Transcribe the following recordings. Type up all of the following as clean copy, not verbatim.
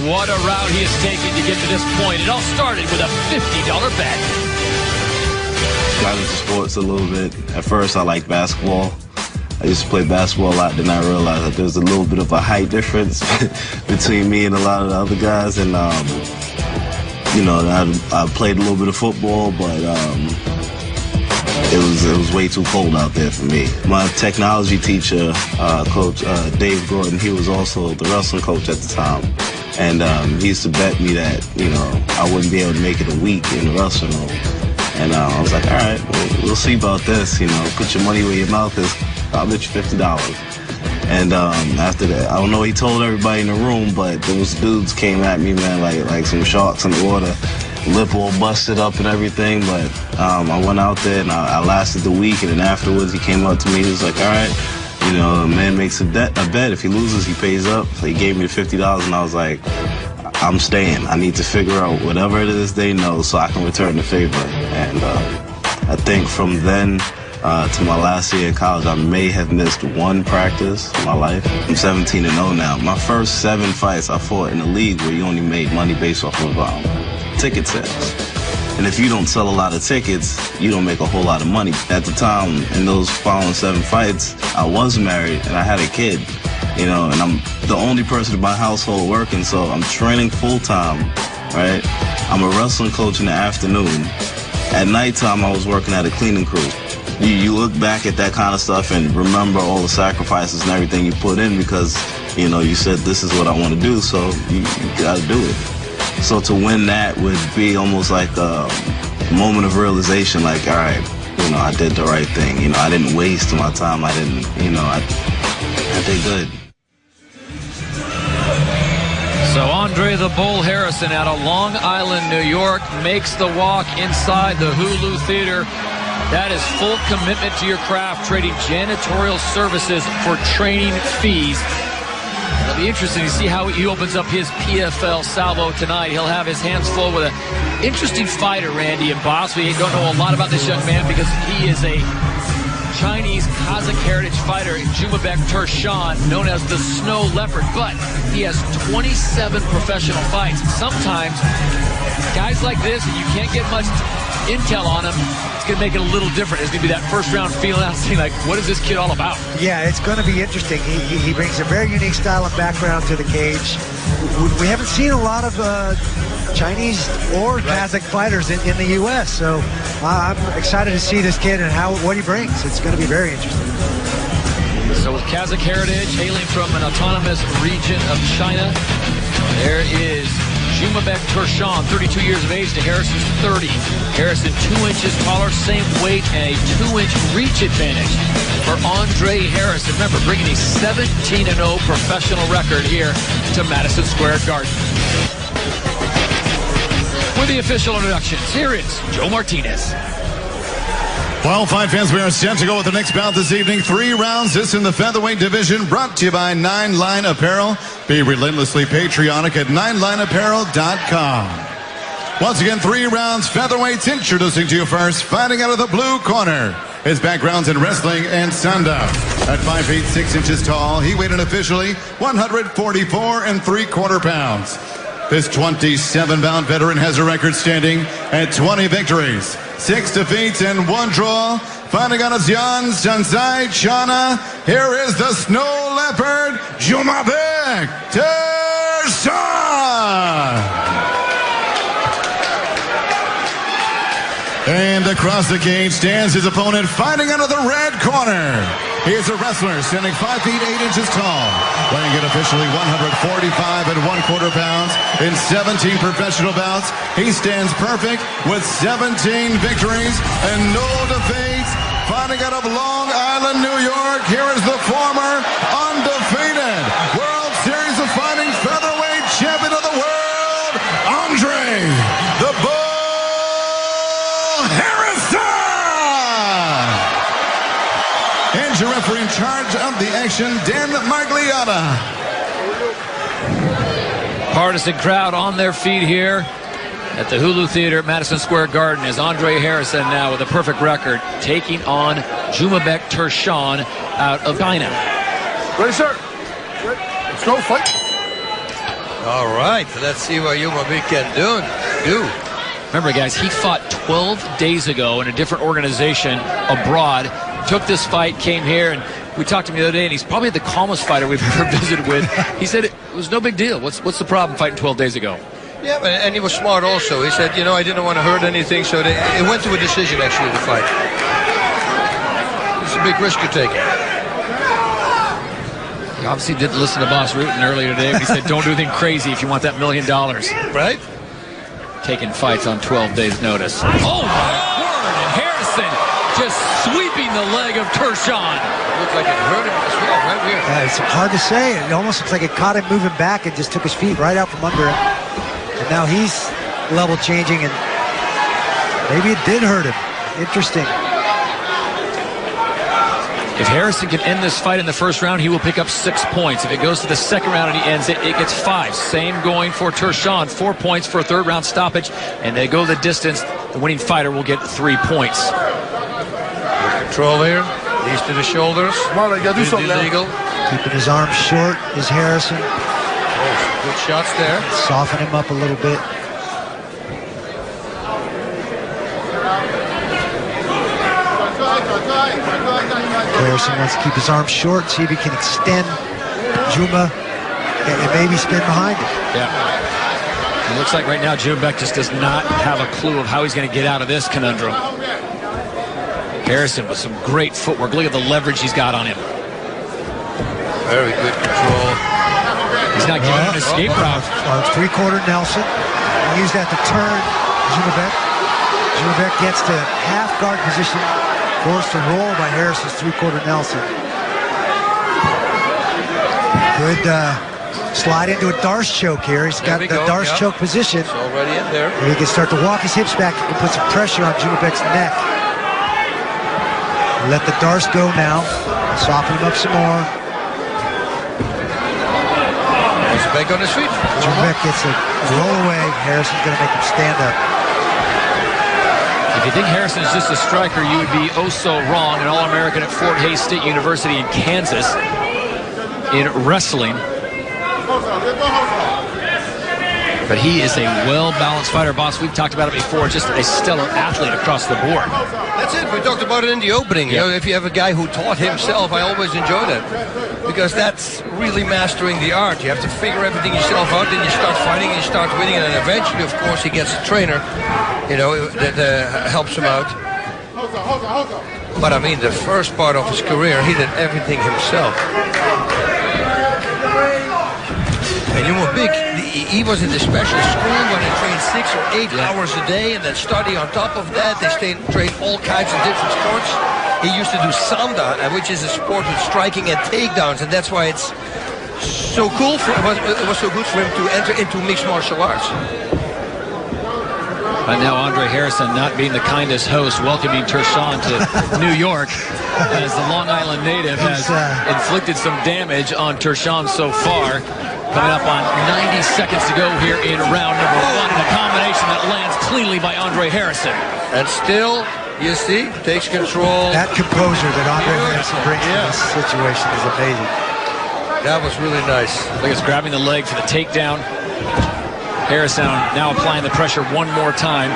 what a route he has taken to get to this point. It all started with a $50 bet. Got into sports a little bit. At first, I liked basketball. I used to play basketball a lot, then I realized that there's a little bit of a height difference between me and a lot of the other guys. And, you know, I played a little bit of football, but it was way too cold out there for me. My technology teacher, Coach Dave Gordon, he was also the wrestling coach at the time. And he used to bet me that, you know, I wouldn't be able to make it a week in the wrestling room. And I was like, all right, we'll see about this, you know, put your money where your mouth is. I'll bet you $50. And after that, I don't know what he told everybody in the room, but those dudes came at me, man, like some sharks in the water, lip all busted up and everything. But I went out there and I lasted the week, and then afterwards he came up to me, he was like, all right, you know, a man makes a bet. If he loses, he pays up. So he gave me the $50, and I was like, I'm staying. I need to figure out whatever it is they know so I can return the favor. And I think from then to my last year in college, I may have missed one practice in my life. I'm 17-0 now. My first 7 fights I fought in a league where you only made money based off of ticket sales. And if you don't sell a lot of tickets, you don't make a whole lot of money. At the time, in those following 7 fights, I was married and I had a kid, you know, and I'm the only person in my household working, so I'm training full-time, right? I'm a wrestling coach in the afternoon. At nighttime, I was working at a cleaning crew. You look back at that kind of stuff and remember all the sacrifices and everything you put in because, you know, you said this is what I want to do, so you got to do it. So to win that would be almost like a moment of realization, like, all right, you know, I did the right thing. You know, I didn't waste my time. I didn't, you know, I did good. So Andre the Bull Harrison out of Long Island, New York, makes the walk inside the Hulu Theater. That is full commitment to your craft, trading janitorial services for training fees. It'll be interesting to see how he opens up his PFL salvo tonight. He'll have his hands full with an interesting fighter, Randy and Boss. We don't know a lot about this young man because he is a Chinese Kazakh heritage fighter, Жұмабек Тұрсын, known as the Snow Leopard, but he has 27 professional fights. Sometimes guys like this, you can't get much intel on him. It's going to make it a little different. It's going to be that first round feeling out, saying like, what is this kid all about? Yeah, it's going to be interesting. He brings a very unique style and background to the cage. We haven't seen a lot of Chinese or Kazakh fighters in the U.S., so I'm excited to see this kid and what he brings. It's going to be very interesting. So with Kazakh heritage, hailing from an autonomous region of China, there is Жұмабек Тұрсын, 32 years of age to Harrison's 30. Harrison 2 inches taller, same weight, and a 2-inch reach advantage for Andre Harrison. Remember, bringing a 17-0 professional record here to Madison Square Garden. With the official introductions, here is Joe Martinez. Well, fight fans, we are set to go with the next bout this evening. 3 rounds, this in the featherweight division, brought to you by 9 Line Apparel. Be relentlessly patriotic at 9lineapparel.com. Once again, 3 rounds, featherweights, introducing to you first, fighting out of the blue corner. His backgrounds in wrestling and Sanda. At 5 feet 6 inches tall, he weighed in officially 144 3/4 pounds. This 27-pound veteran has a record standing at 20 victories, 6 defeats, and 1 draw. Fighting out of Xi'an, Shansai, China, here is the Snow Leopard, Жұмабек Тұрсын. And across the cage stands his opponent, fighting out of the red corner. He is a wrestler standing 5 feet 8 inches tall, weighing in officially 145 1/4 pounds in 17 professional bouts. He stands perfect with 17 victories and no defeats. Fighting out of Long Island, New York, here is the former undefeated World Series of Fighting featherweight champion of the world, Andre the Bull Harrison! And your referee in charge of the action, Dan Magliotta. Partisan crowd on their feet here at the Hulu Theater at Madison Square Garden as Andre Harrison now with a perfect record taking on Жұмабек Тұрсын out of China. Ready, sir? Ready. Let's go, fight. All right, let's see what Жұмабек can do. Remember, guys, he fought 12 days ago in a different organization abroad. Took this fight, came here, and we talked to him the other day, and he's probably the calmest fighter we've ever visited with. He said it was no big deal. What's the problem fighting 12 days ago? Yeah, and he was smart also. He said, I didn't want to hurt anything, so it went to a decision, actually, the fight. It's a big risk you're taking. He obviously didn't listen to Boss Rutten earlier today, but he said, don't do anything crazy if you want that $1 million. Right? Taking fights on 12 days' notice. Oh, my word! And Harrison just sweeping the leg of Тұрсын. It looked like it hurt him as well, right here. Yeah, it's hard to say. It almost looks like it caught him moving back and just took his feet right out from under him. And now he's level changing, and maybe it did hurt him. Interesting. If Harrison can end this fight in the first round, he will pick up 6 points. If it goes to the second round and he ends it, it gets 5. Same going for Тұрсын. 4 points for a third round stoppage. And they go the distance. The winning fighter will get 3 points. Good control here. Knees to the shoulders. Illegal. Keeping his arms short is Harrison. Oh, good shots there. Soften him up a little bit. Harrison wants to keep his arms short, see if he can extend Juma and maybe spin behind him. Yeah. It looks like right now Жұмабек just does not have a clue of how he's going to get out of this conundrum. Harrison with some great footwork. Look at the leverage he's got on him. Very good control. He's not giving an escape route. Three-quarter Nelson. He used that to turn Жұмабek. Жұмабek gets to half-guard position. Forced to roll by Harrison's three-quarter Nelson. Good slide into a Darce choke here. He's got the Darce choke position. It's already in there. And he can start to walk his hips back. He can put some pressure on Жұмабek's neck. Let the Darce go now. Soften him up some more. He's back on his feet. Жұмabek gets a roll away. Harrison's going to make him stand up. If you think Harrison is just a striker, you would be oh so wrong. An All-American at Fort Hays State University in Kansas in wrestling. But he is a well-balanced fighter, boss. We've talked about it before. Just a stellar athlete across the board. That's it. We talked about it in the opening. You know, if you have a guy who taught himself, I always enjoy that. Because that's really mastering the art. You have to figure everything yourself out, then you start fighting, and you start winning, and then eventually, of course, he gets a trainer, you know, that helps him out. But I mean, the first part of his career, he did everything himself. And Жұмабek, he was in the special school where they trained 6 or 8 hours a day and then study on top of that. They train all kinds of different sports. He used to do samda, which is a sport with striking and takedowns, and that's why it's so cool for it was so good for him to enter into mixed martial arts. Right now, Andre Harrison not being the kindest host, welcoming Тұрсын to New York, as the Long Island native has inflicted some damage on Тұрсын so far. Coming up on 90 seconds to go here in round number 1, and a combination that lands cleanly by Andre Harrison. And still, you see, takes control. That composure that Andre Harrison brings to this situation is amazing. That was really nice. Look, he's grabbing the leg for the takedown. Harrison now applying the pressure one more time.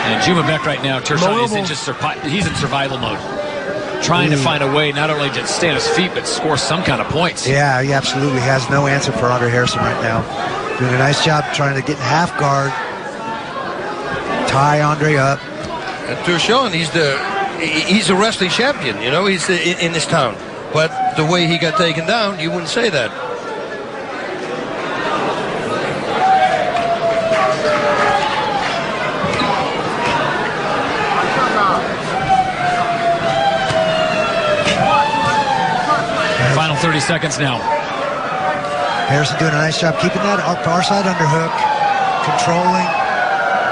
And Жұмабek right now, Тұрсын is he's in survival mode. Trying to find a way not only to stay on his feet, but score some kind of points. Yeah, he absolutely has no answer for Andre Harrison right now. Doing a nice job trying to get in half guard. Tie Andre up. And Тұрсын, he's a wrestling champion, you know, he's in this town. But the way he got taken down, you wouldn't say that. Final 30 seconds now. Harrison doing a nice job keeping that far side underhook, controlling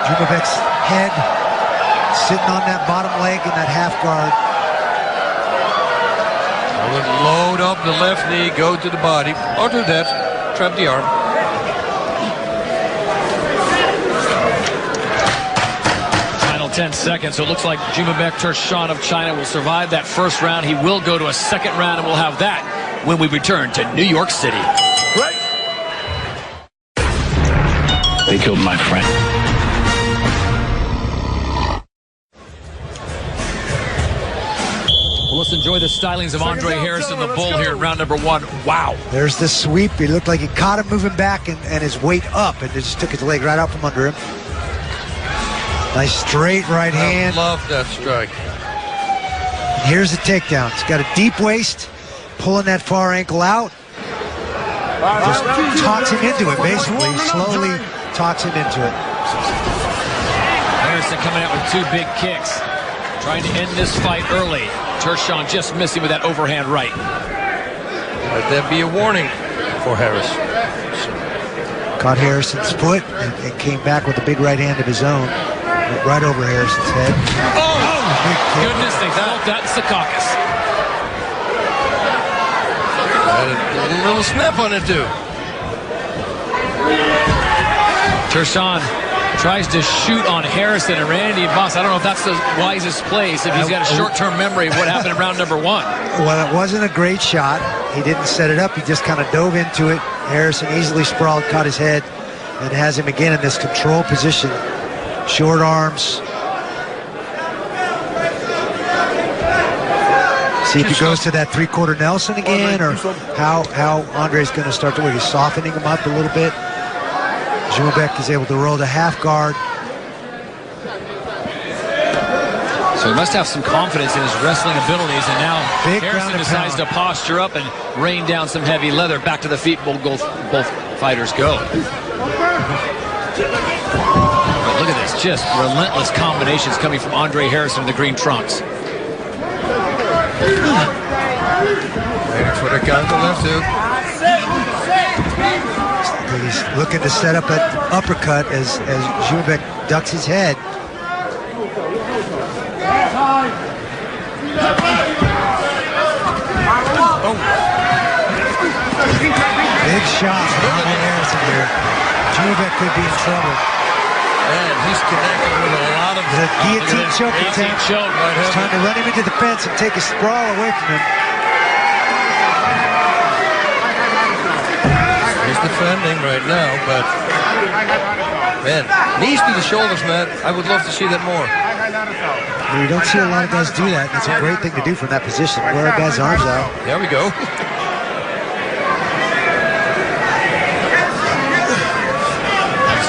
Жұмабek's head, sitting on that bottom leg in that half guard. I would load up the left knee, go to the body, or do that, trap the arm. Final 10 seconds. So it looks like Жұмабek Тұрсын of China will survive that first round. He will go to a second round, and we'll have that when we return to New York City. They killed my friend. Well, let's enjoy the stylings of Andre Harrison, the bull, here in round number 1. Wow. There's the sweep. He looked like he caught him moving back and his weight up, and it just took his leg right out from under him. Nice straight right hand. I love that strike. And here's the takedown. He's got a deep waist, pulling that far ankle out. Just talks him into it, basically. Slowly talks him into it. Harrison coming out with 2 big kicks, trying to end this fight early. Тұрсын just missing with that overhand right. Let that be a warning for Harris. Caught Harrison's foot and came back with a big right hand of his own. Went right over Harrison's head. Oh, goodness, they felt that in Secaucus. A little snap on it, too. Тұрсын tries to shoot on Harrison, and Randy Moss, I don't know if that's the wisest place if he's got a short-term memory of what happened in round number 1. Well, it wasn't a great shot. He didn't set it up. He just kind of dove into it. Harrison easily sprawled, caught his head, and has him again in this control position. Short arms. See if he goes to that 3/4 Nelson again, or how Andre's going to start to work. He's softening him up a little bit. Жұмабек is able to roll the half guard. So he must have some confidence in his wrestling abilities, and now Big Harrison decides to posture up and rain down some heavy leather. Back to the feet, both fighters go. But look at this, just relentless combinations coming from Andre Harrison in the green trunks. Waiting for the counter left hook. He's looking to set up an uppercut as Жұмабек ducks his head. Oh. Big shot from Harrison here. Жұмабek could be in trouble. Man, he's connected with a lot of The guillotine choke attempt. He's trying to run him into the fence and take a sprawl away from him. He's defending right now, but man, knees to the shoulders, man. I would love to see that more. You don't see a lot of guys do that. It's a great thing to do from that position. Wear a guy's arms out. There we go.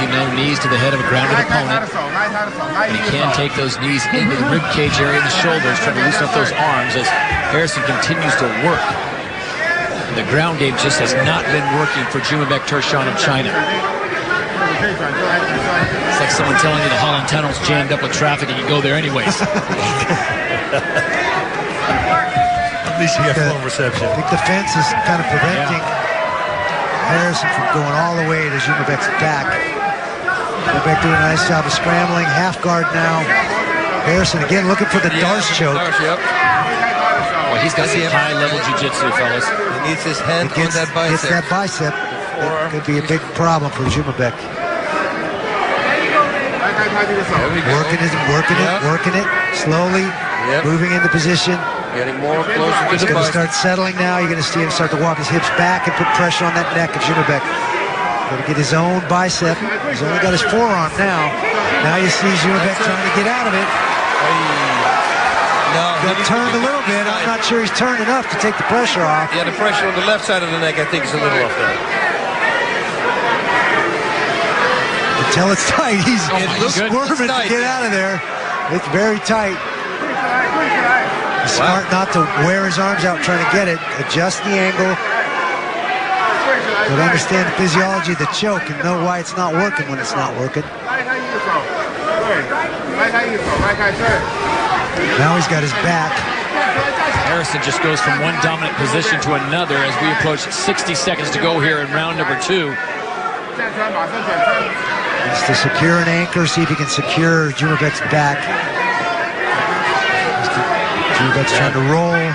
See no knees to the head of a grounded opponent. But he can take those knees into the rib cage area and the shoulders, trying to loosen up those arms as Harrison continues to work. And the ground game just has not been working for Жұмабek Тұрсын of China. It's like someone telling you the Holland Tunnel's jammed up with traffic and you go there anyways. At least you got full reception. I think the fence is kind of preventing Harrison from going all the way to Жұмabek's back. Жұмabek doing a nice job of scrambling. Half guard now. Harrison again looking for the Darce choke. Well, he's got some high-level jiu-jitsu, fellas. He needs his hand on that bicep. Gets that bicep. That could be a big problem for Жұмabek. Working it, slowly, moving into position. Getting more closer to the He's going to bicep. start settling now. You're going to see him start to walk his hips back and put pressure on that neck of Жұмabek. Going to get his own bicep. He's only got his forearm now. Now you see Жұмabek trying to get out of it. Got turned a little bit. I'm not sure he's turned enough to take the pressure off. Yeah, the pressure on the left side of the neck, I think, is a little off there. Until it's tight. He's squirming to tight. get out of there. It's very tight. He's smart not to wear his arms out trying to get it. Adjust the angle. But understand the physiology of the choke and know why it's not working when it's not working. Now he's got his back. Harrison just goes from one dominant position to another as we approach 60 seconds to go here in round number 2. Needs to secure an anchor, see if he can secure Жұмабek's back. Жұмabek's trying to roll.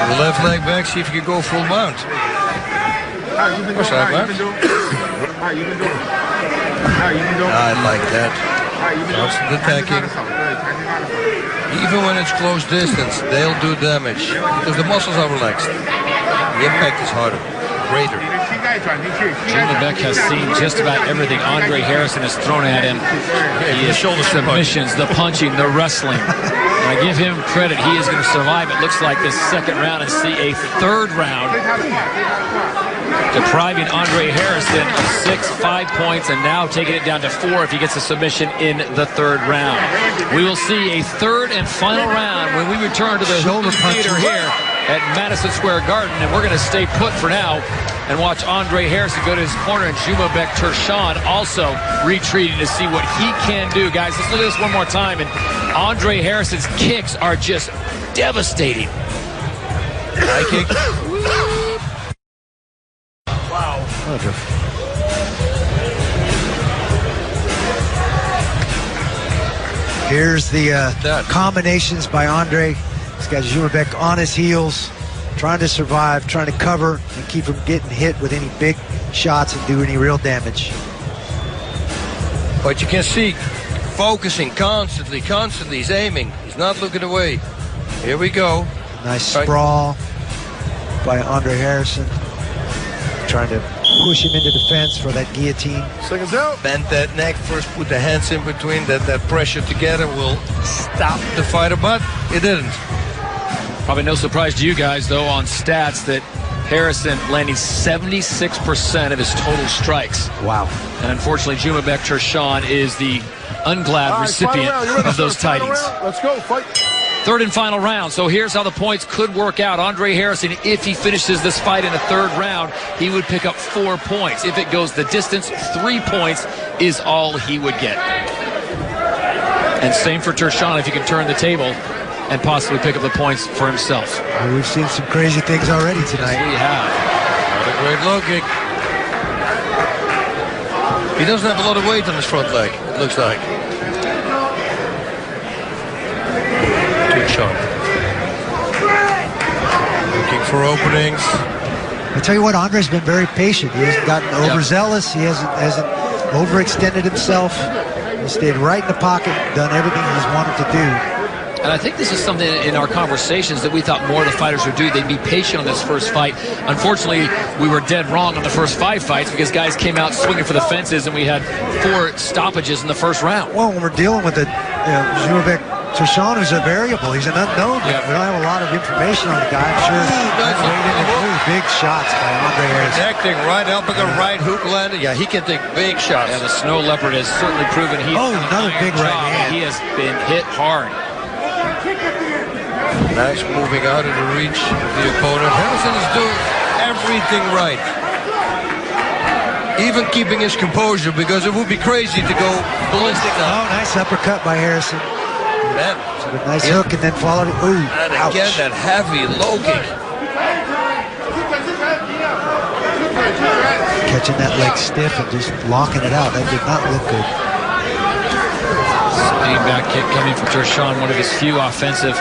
The left leg back, see if you can go full mount. What's that, man? I like that. Constant attacking. Even when it's close distance, they'll do damage because the muscles are relaxed. The impact is harder, greater. Жұмабек has seen just about everything Андре Харрисон has thrown at him. He has shoulder submissions, the punching, the wrestling. And I give him credit. He is going to survive, it looks like, this second round and see a third round, depriving Андре Харрисон of 5 points, and now taking it down to 4 if he gets a submission in the third round. We will see a third and final round when we return to the Shoulder Theater here at Madison Square Garden, and we're going to stay put for now and watch Андре Харрисон go to his corner, and Жұмабек Тұрсын also retreating to see what he can do. Guys, let's look at this one more time, and Андре Харрисon's kicks are just devastating. High kick. Wow. Here's the combinations by Андре. He's got Жұмабек on his heels, trying to survive, trying to cover and keep him getting hit with any big shots and do any real damage. But you can see, focusing constantly, he's aiming. He's not looking away. Here we go. Nice sprawl by Андре Харрисон, trying to push him into defense for that guillotine. Seconds out. Bend that neck first, put the hands in between. That pressure together will stop the fighter, but it didn't. Probably no surprise to you guys, though, on stats that Harrison landing 76% of his total strikes. Wow. And unfortunately, Жұмабек Тұрсын is the unglad recipient of those tidings. Let's go, fight. Third and final round. So here's how the points could work out. Андре Харрисон, if he finishes this fight in the third round, he would pick up 4 points. If it goes the distance, 3 points is all he would get. And same for Тұрсын, if he can turn the table and possibly pick up the points for himself. Well, we've seen some crazy things already tonight. Yes, we have. What a great low kick. He doesn't have a lot of weight on his front leg, it looks like. Good shot. Looking for openings. I tell you what, Andre's been very patient. He hasn't gotten overzealous. He hasn't overextended himself. He stayed right in the pocket, done everything he's wanted to do. And I think this is something in our conversations that we thought more of the fighters would do. They'd be patient on this first fight. Unfortunately, we were dead wrong on the first 5 fights because guys came out swinging for the fences, and we had 4 stoppages in the first round. Well, when we're dealing with Жұмабек Тұрсын, who's a variable, he's an unknown. Yeah. We don't have a lot of information on the guy. I'm sure big shots by Андре Харриson. Connecting right uppercut, right hook landed. Yeah, he can take big shots. And the Snow Leopard has certainly proven he's another big right hand. He has been hit hard. Nice moving out of the reach of the opponent. Harrison is doing everything right. Even keeping his composure, because it would be crazy to go ballistic now. Oh, nice uppercut by Harrison. Man. So a nice hook and then followed it. Ooh, and again, that heavy low kick. Catching that leg stiff and just locking it out. That did not look good. Spinning back kick coming from Тұрсын, one of his few offensive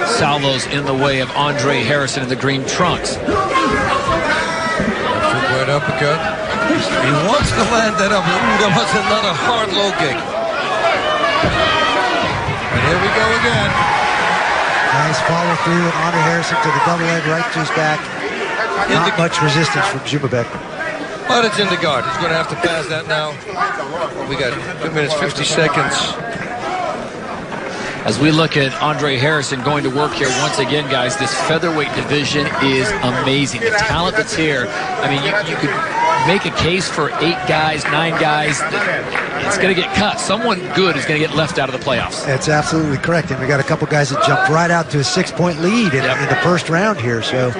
salvos in the way of Андре Харрисон in the green trunks. Right uppercut. He wants to land that up. Ooh, that was another hard low kick. And here we go again. Nice follow through and Андре Харрисон to the double leg right to his back. Not much resistance from Жұмабек. But it's in the guard. He's going to have to pass that now. We got 2 minutes, 50 seconds. As we look at Андре Харрисон going to work here once again, guys, this featherweight division is amazing. The talent that's here, I mean, you could make a case for 8 guys, 9 guys. It's going to get cut. Someone good is going to get left out of the playoffs. That's absolutely correct. And we got a couple guys that jumped right out to a 6-point lead in the first round here. So.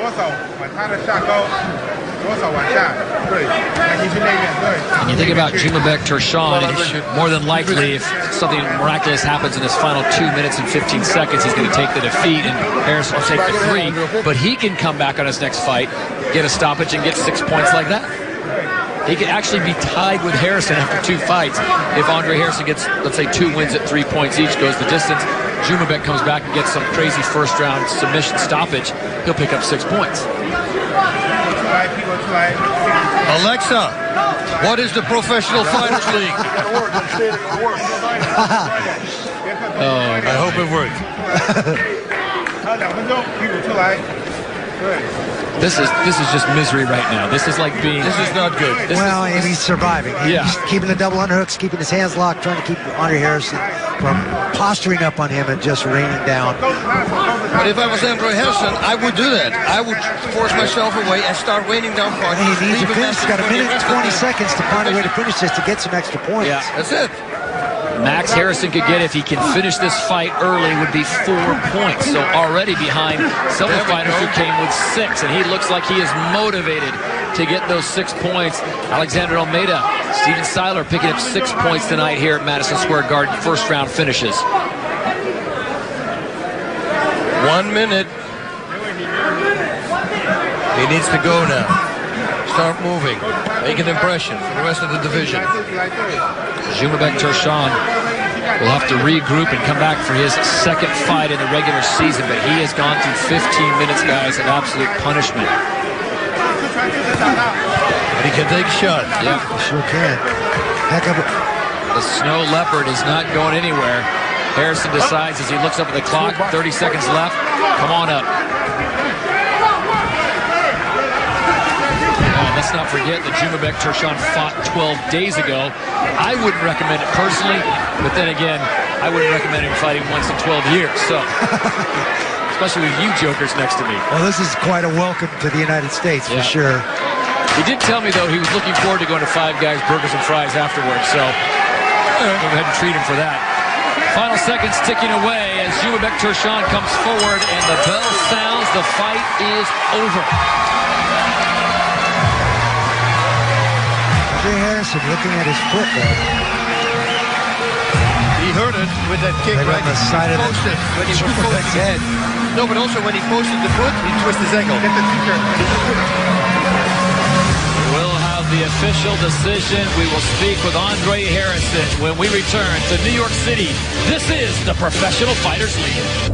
And you think about Жұмабek Тұрсын, more than likely, if something miraculous happens in this final 2 minutes and 15 seconds, he's going to take the defeat, and Harrison will take the 3. But he can come back on his next fight, get a stoppage, and get 6 points like that. He could actually be tied with Harrison after 2 fights. If Андре Харрисон gets, let's say, 2 wins at 3 points each, goes the distance, Жұмабek comes back and gets some crazy first-round submission stoppage, he'll pick up 6 points. Alexa, what is the Professional Fighters League? Oh, I hope it worked. This is just misery right now. This is like being... This is not good. Well, and he's surviving. He's keeping the double underhooks, keeping his hands locked, trying to keep Andre Harrison from posturing up on him and just raining down. But if I was Andre Harrison, I would do that. I would force myself away and start raining down punches. He needs to finish. He's got a minute and 20 seconds to find a way to finish this to get some extra points. Yeah, that's it. Max Harrison could get, if he can finish this fight early, would be 4 points. So already behind some of the fighters who came with 6. And he looks like he is motivated to get those 6 points. Alexander Almeida, Steven Seiler picking up 6 points tonight here at Madison Square Garden. First round finishes. 1 minute. He needs to go now. Start moving. Make an impression for the rest of the division. Жұмабek Тұрсын will have to regroup and come back for his second fight in the regular season, but he has gone through 15 minutes, guys, of absolute punishment. And he can take a shot. Yeah, sure can. Heck of a... The Snow Leopard is not going anywhere. Harrison decides as he looks up at the clock, 30 seconds left. Come on up. Let's not forget that Жұмабek Тұрсын fought 12 days ago. I wouldn't recommend it personally, but then again, I wouldn't recommend him fighting once in 12 years. So, especially with you jokers next to me. Well, this is quite a welcome to the United States, for sure. He did tell me, though, he was looking forward to going to Five Guys Burgers and Fries afterwards, so go ahead and treat him for that. Final seconds ticking away as Жұмабek Тұрсын comes forward and the bell sounds. The fight is over. Andre Harrison looking at his foot there. He hurt it with that kick right on the side of the when he was posting his head. No, but also when he posted the foot, he twisted his ankle. We'll have the official decision. We will speak with Andre Harrison when we return to New York City. This is the Professional Fighters League.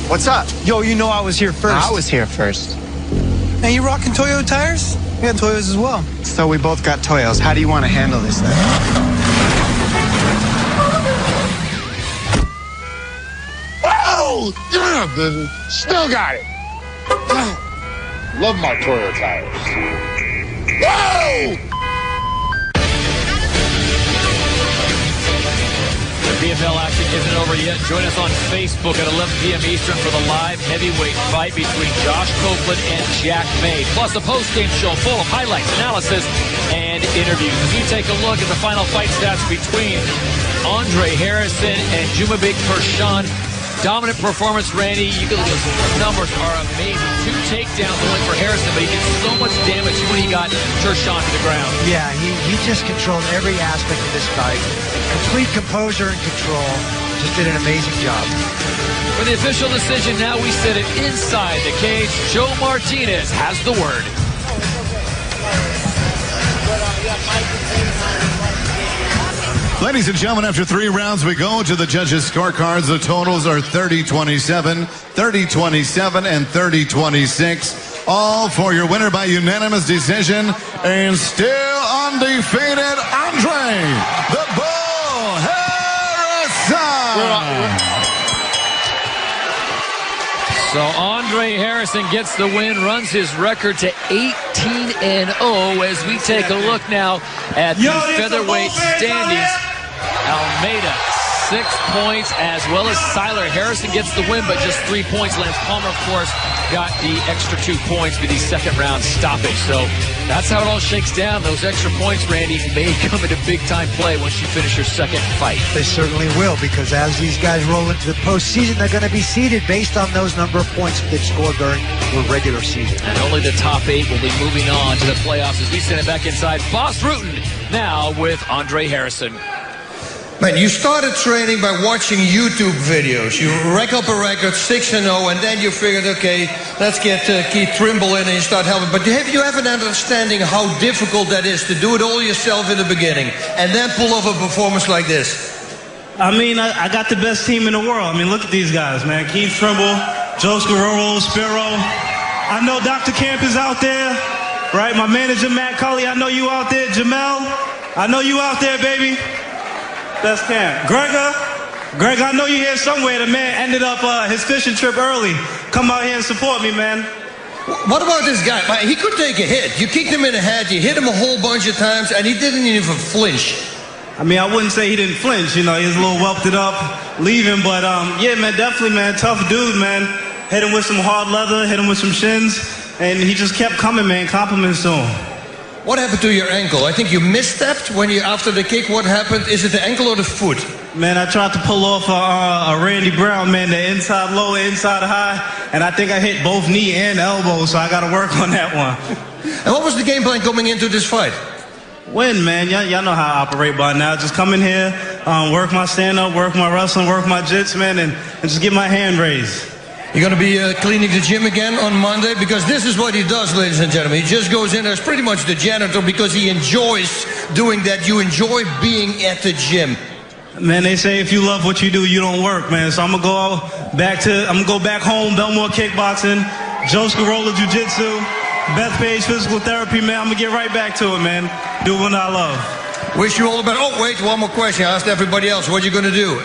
What's up? Yo, you know I was here first. I was here first. And you rocking Toyo tires? We got Toyos as well. So we both got Toyos. How do you want to handle this then? Oh, yeah, baby. Still got it. Love my Toyo tires. Whoa! PFL action isn't over yet. Join us on Facebook at 11 p.m. Eastern for the live heavyweight fight between Josh Copeland and Jack May. Plus a post-game show full of highlights, analysis, and interviews. As we take a look at the final fight stats between Andre Harrison and Жұмабek Тұрсын. Dominant performance, Randy. You can look at the numbers are amazing. 2 takedowns only for Harrison, but he did so much damage when he got Тұрсын to the ground. Yeah, he just controlled every aspect of this fight. Complete composure and control. Just did an amazing job. For the official decision, now we set it inside the cage. Joe Martinez has the word. Ladies and gentlemen, after 3 rounds, we go to the judges' scorecards. The totals are 30-27, 30-27, and 30-26. All for your winner by unanimous decision, and still undefeated, Andre the Bull Harrison. So Andre Harrison gets the win, runs his record to 18-0 as we take a look now at the featherweight standings. Almeida, 6 points, as well as Seiler. Harrison gets the win, but just 3 points. Lance Palmer, of course, got the extra 2 points with the second round stoppage. So that's how it all shakes down. Those extra points, Randy, may come into big-time play once you finish your second fight. They certainly will, because as these guys roll into the postseason, they're going to be seeded based on those number of points that they've scored during the regular season. And only the top 8 will be moving on to the playoffs as we send it back inside Boss Rutan now with Andre Harrison. Man, you started training by watching YouTube videos. You rack up a record, 6-0, and then you figured, okay, let's get Keith Trimble in and you start helping. But have you have an understanding how difficult that is to do it all yourself in the beginning and then pull off a performance like this? I mean, I got the best team in the world. I mean, look at these guys, man. Keith Trimble, Joe Scaroro, Spiro. I know Dr. Camp is out there. right? My manager, Matt Cully, I know you out there. Jamel, I know you out there, baby. That's Cam. Greg, I know you're here somewhere. The man ended up his fishing trip early. Come out here and support me, man. What about this guy? He could take a hit. You kicked him in the head, you hit him a whole bunch of times, and he didn't even flinch. I mean, I wouldn't say he didn't flinch. You know, he was a little whelped it up, leaving. But, yeah, man, definitely, man, tough dude, man. Hit him with some hard leather, hit him with some shins, and he just kept coming, man. Compliments to him. What happened to your ankle? I think you misstepped when you after the kick. What happened? Is it the ankle or the foot? Man, I tried to pull off a Randy Brown, man, the inside low, inside high, and I think I hit both knee and elbow, so I got to work on that one. And what was the game plan coming into this fight? Win, man. Y'all know how I operate by now. Just come in here, work my stand-up, work my wrestling, work my jits, man, and just get my hand raised. You're going to be cleaning the gym again on Monday? Because this is what he does, ladies and gentlemen. He just goes in as pretty much the janitor because he enjoys doing that. You enjoy being at the gym. Man, they say if you love what you do, you don't work, man. So I'm gonna go back home, Belmore Kickboxing, Joe Scarola Jiu-Jitsu, Bethpage Physical Therapy, man. I'm gonna get right back to it, man. Do what I love. Wish you all the best. Oh, wait, one more question. I asked everybody else, what are you gonna do?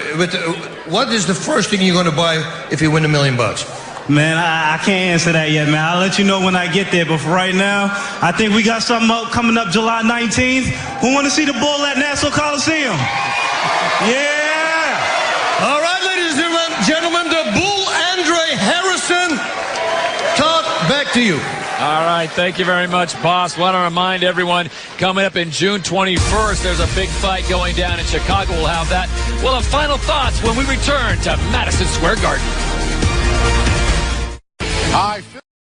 What is the first thing you're gonna buy if you win $1 million? Man, I can't answer that yet, man. I'll let you know when I get there. But for right now, I think we got something coming up July 19th. Who want to see the bull at Nassau Coliseum? Yeah! All right, ladies and gentlemen, the bull, Andre Harrison. Todd, back to you. All right, thank you very much, boss. Want to remind everyone, coming up in June 21st, there's a big fight going down in Chicago. We'll have that. We'll have final thoughts when we return to Madison Square Garden.